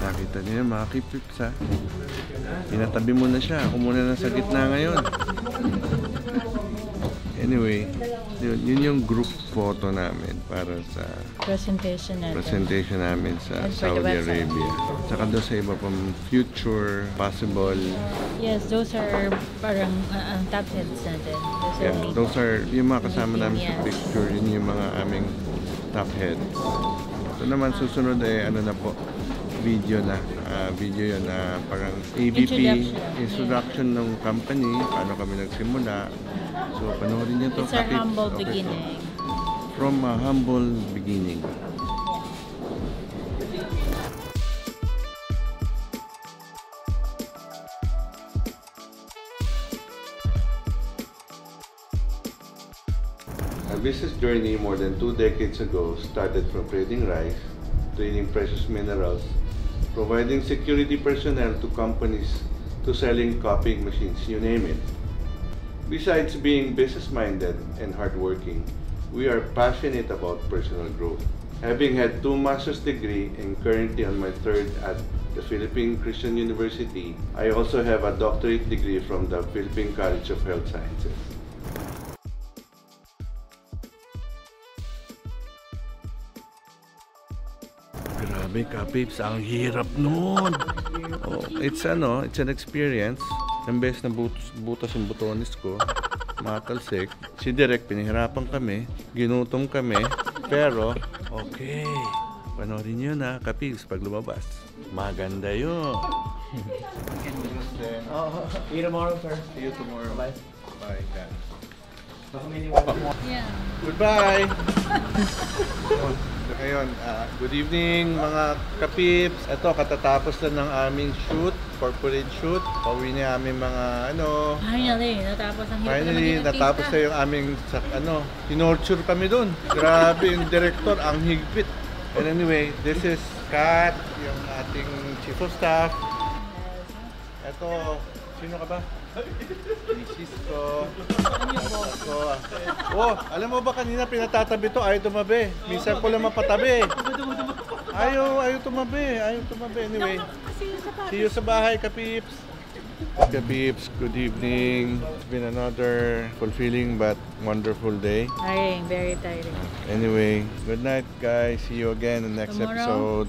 Nakita niyo mga kipips ha. Pinatabi mo na siya. Ako muna na sa gitna ngayon. Anyway, yun yung group photo namin para sa presentation namin sa Saudi Arabia. Tsaka doon sa iba pang future, possible. Yes, those are parang top heads natin. Those are yung mga kasama namin sa picture. Yun yung mga aming top heads. Ito naman susunod ano na po, video na. Video yun na parang ABP, introduction ng company, paano kami nagsimula. So, panoorin niyo to. It's our humble beginning. From a humble beginning. Our business journey more than 2 decades ago started from trading rice, trading precious minerals, providing security personnel to companies, to selling copying machines, you name it. Besides being business-minded and hardworking, we are passionate about personal growth. Having had 2 master's degree and currently on my 3rd at the Philippine Christian University, I also have a doctorate degree from the Philippine College of Health Sciences. Grabe ka, Pips, ang hirap nun. It's an experience. Ang best na butas yung butones ko, matalsik. Si Direk, pinahirapan kami, ginutom kami, pero okay. Panoorin nyo na, Kapips, pag lumabas. Maganda yun. See you tomorrow, sir. See you tomorrow. Bye. Bye, God. Yeah. Goodbye! So, ngayon, good evening mga kapips. Ito, katatapos na ng aming shoot, corporate shoot. Pauwi na aming mga Finally, natapos ang natapos na yung aming tinorture kami dun. Grabe yung director, ang higpit. And anyway, this is Kat, yung ating chief of staff. Ito, sino ka ba? Mrs. ko. Oh, alam mo ba kanina pinatatabi to, ayaw tumabi. Minsan ko lang mapatabi. Ayaw tumabi. Anyway, see you sa bahay, Kapips. Kapips, good evening. It's been another fulfilling but wonderful day. Tiring, very tiring. Anyway, good night guys. See you again in the next episode.